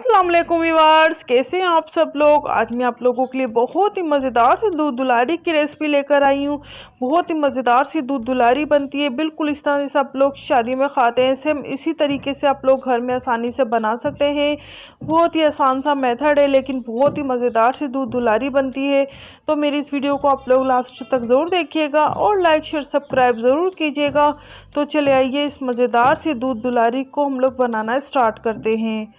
अस्सलाम वालेकुम व्यूअर्स, कैसे हैं आप सब लोग। आज मैं आप लोगों के लिए बहुत ही मज़ेदार सी दूध दुलारी की रेसिपी लेकर आई हूँ। बहुत ही मज़ेदार सी दूध दुलारी बनती है, बिल्कुल इस तरह से आप लोग शादी में खाते हैं, सेम इसी तरीके से आप लोग घर में आसानी से बना सकते हैं। बहुत ही आसान सा मेथड है, लेकिन बहुत ही मज़ेदार सी दूध दुलारी बनती है। तो मेरी इस वीडियो को आप लोग लास्ट तक ज़रूर देखिएगा और लाइक शेयर सब्सक्राइब ज़रूर कीजिएगा। तो चले आइए इस मज़ेदार सी दूध दुलारी को हम लोग बनाना स्टार्ट करते हैं।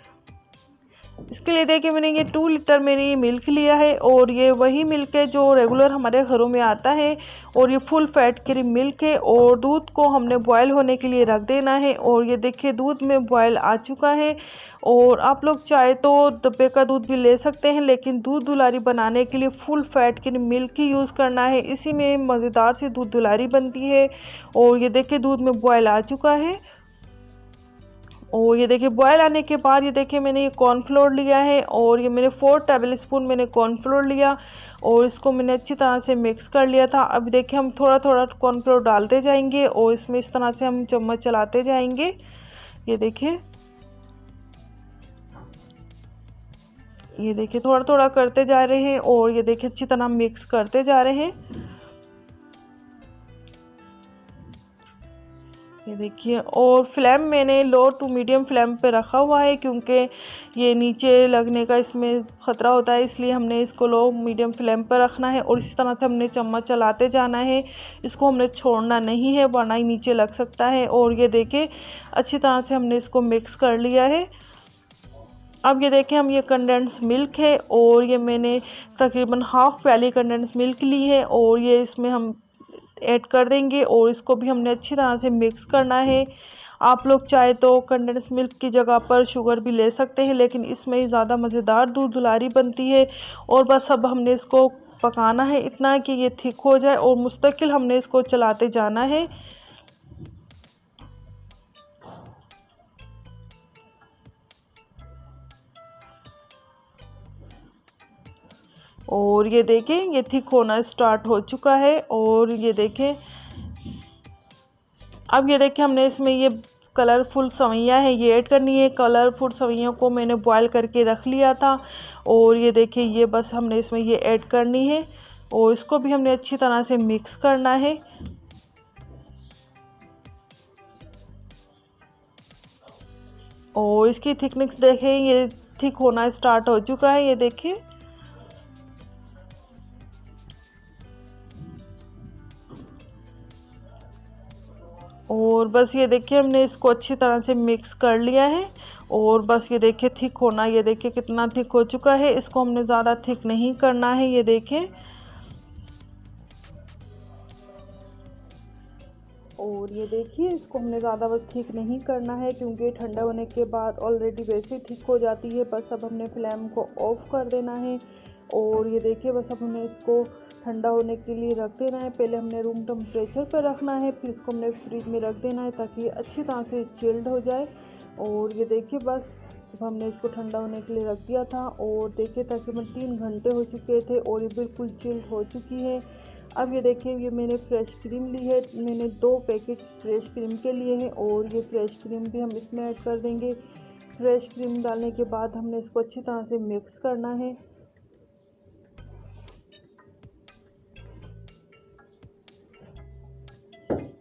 इसके लिए देखिए मैंने ये 2 लीटर मेरी मिल्क लिया है, और ये वही मिल्क है जो रेगुलर हमारे घरों में आता है, और ये फुल फैट क्रीम मिल्क है। और दूध को हमने बॉयल होने के लिए रख देना है, और ये देखिए दूध में बॉयल आ चुका है। और आप लोग चाहे तो डब्बे का दूध भी ले सकते हैं, लेकिन दूध दुलारी बनाने के लिए फुल फैट क्रीम मिल्क ही यूज़ करना है, इसी में मज़ेदार सी दूध दुलारी बनती है। और ये देखिए दूध में बॉयल आ चुका है। और ये देखिए बॉयल आने के बाद ये देखिए मैंने ये कॉर्नफ्लोर लिया है, और ये मैंने 4 टेबल स्पून मैंने कॉर्नफ्लोर लिया, और इसको मैंने अच्छी तरह से मिक्स कर लिया था। अब देखिए हम थोड़ा थोड़ा कॉर्नफ्लोर डालते जाएंगे, और इसमें इस तरह से हम चम्मच चलाते जाएंगे। ये देखिए थोड़ा थोड़ा करते जा रहे हैं, और ये देखिए अच्छी तरह मिक्स करते जा रहे हैं। ये देखिए, और फ्लेम मैंने लो टू मीडियम फ्लेम पे रखा हुआ है, क्योंकि ये नीचे लगने का इसमें ख़तरा होता है, इसलिए हमने इसको लो मीडियम फ्लेम पर रखना है। और इसी तरह से हमने चम्मच चलाते जाना है, इसको हमने छोड़ना नहीं है वरना ही नीचे लग सकता है। और ये देखिए अच्छी तरह से हमने इसको मिक्स कर लिया है। अब ये देखें हम ये कंडेंस मिल्क है, और ये मैंने तकरीबन हाफ़ प्याली कंडेंस मिल्क ली है, और ये इसमें हम ऐड कर देंगे, और इसको भी हमने अच्छी तरह से मिक्स करना है। आप लोग चाहे तो कंडेंस मिल्क की जगह पर शुगर भी ले सकते हैं, लेकिन इसमें ही ज़्यादा मज़ेदार दूध दुलारी बनती है। और बस अब हमने इसको पकाना है इतना कि ये थिक हो जाए, और मुस्तकिल हमने इसको चलाते जाना है। और ये देखें ये थिक होना स्टार्ट हो चुका है। और ये देखें अब ये देखिए हमने इसमें ये कलरफुल सवैयाँ हैं ये ऐड करनी है। कलरफुल सवैयों को मैंने बॉयल करके रख लिया था, और ये देखिए ये बस हमने इसमें ये ऐड करनी है, और इसको भी हमने अच्छी तरह से मिक्स करना है। और इसकी थिकनेस देखें ये थिक होना स्टार्ट हो चुका है। ये देखिए और बस ये देखिए हमने इसको अच्छी तरह से मिक्स कर लिया है, और बस ये देखिए थिक होना, ये देखिए कितना थिक हो चुका है। इसको हमने ज़्यादा थिक नहीं करना है। ये देखिए, और ये देखिए इसको हमने ज़्यादा बस थिक नहीं करना है, क्योंकि ठंडा होने के बाद ऑलरेडी वैसे ही थिक हो जाती है। बस अब हमने फ्लेम को ऑफ कर देना है, और ये देखिए बस अब हमें इसको ठंडा होने के लिए रख देना है। पहले हमने रूम टेम्परेचर पर रखना है, फिर इसको हमने फ्रिज में रख देना है ताकि अच्छी तरह से चिल्ड हो जाए। और ये देखिए बस हमने इसको ठंडा होने के लिए रख दिया था, और देखिए तकरीबन 3 घंटे हो चुके थे, और ये बिल्कुल चिल्ड हो चुकी है। अब ये देखिए ये मैंने फ्रेश क्रीम ली है, मैंने 2 पैकेट फ्रेश क्रीम के लिए हैं, और ये फ्रेश क्रीम भी हम इसमें ऐड कर देंगे। फ्रेश क्रीम डालने के बाद हमने इसको अच्छी तरह से मिक्स करना है।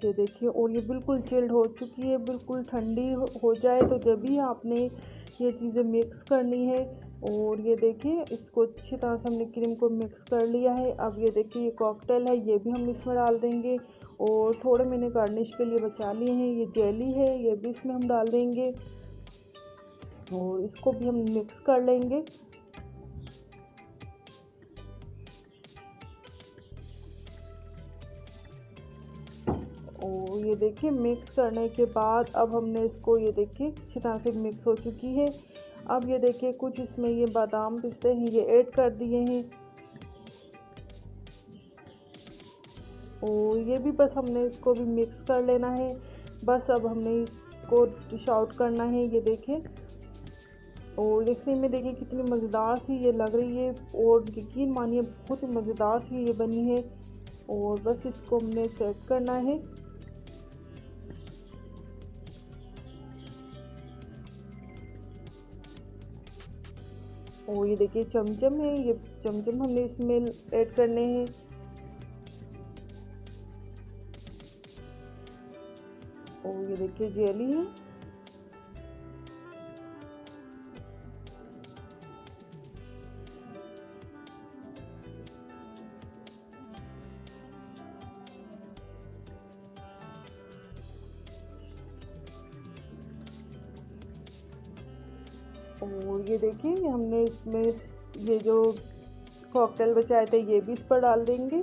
ये देखिए, और ये बिल्कुल चिल्ड हो चुकी है, बिल्कुल ठंडी हो जाए तो जब भी आपने ये चीज़ें मिक्स करनी है। और ये देखिए इसको अच्छी तरह से हमने क्रीम को मिक्स कर लिया है। अब ये देखिए ये कॉकटेल है, ये भी हम इसमें डाल देंगे, और थोड़े मैंने गार्निश के लिए बचा लिए हैं। ये जेली है, ये भी इसमें हम डाल देंगे, और इसको भी हम मिक्स कर लेंगे। और ये देखिए मिक्स करने के बाद अब हमने इसको ये देखिए अच्छी तरह से मिक्स हो चुकी है। अब ये देखिए कुछ इसमें ये बादाम पिस्ते हैं ये ऐड कर दिए हैं, और ये भी बस हमने इसको भी मिक्स कर लेना है। बस अब हमने इसको डिश आउट करना है। ये देखें, और देखने में देखिए कितनी मज़ेदार सी ये लग रही है, और यकीन मानिए बहुत ही मज़ेदार सी ये बनी है। और बस इसको हमने सेट करना है। और ये देखिए चमचम है, ये चमचम हमने इसमें ऐड करने हैं। और ये देखिए जेली है। और ये देखिए हमने इसमें ये जो कॉकटेल बचाए थे ये भी इस पर डाल देंगे।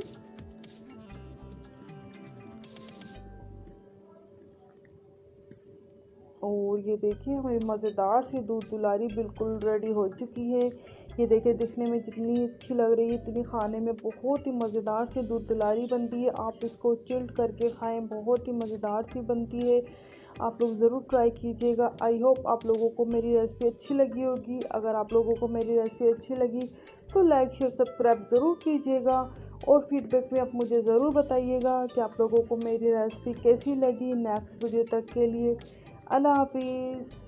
और ये देखिए हमारी मज़ेदार सी दूध दुलारी बिल्कुल रेडी हो चुकी है। ये देखिए दिखने में जितनी अच्छी लग रही है इतनी खाने में बहुत ही मज़ेदार सी दूध दुलारी बनती है। आप इसको चिल्ड करके खाएं, बहुत ही मज़ेदार सी बनती है। आप लोग ज़रूर ट्राई कीजिएगा। आई होप आप लोगों को मेरी रेसिपी अच्छी लगी होगी। अगर आप लोगों को मेरी रेसिपी अच्छी लगी तो लाइक शेयर सब्सक्राइब ज़रूर कीजिएगा और फीडबैक में आप मुझे ज़रूर बताइएगा कि आप लोगों को मेरी रेसिपी कैसी लगी। नेक्स्ट वीडियो तक के लिए अल्लाह हाफिज़।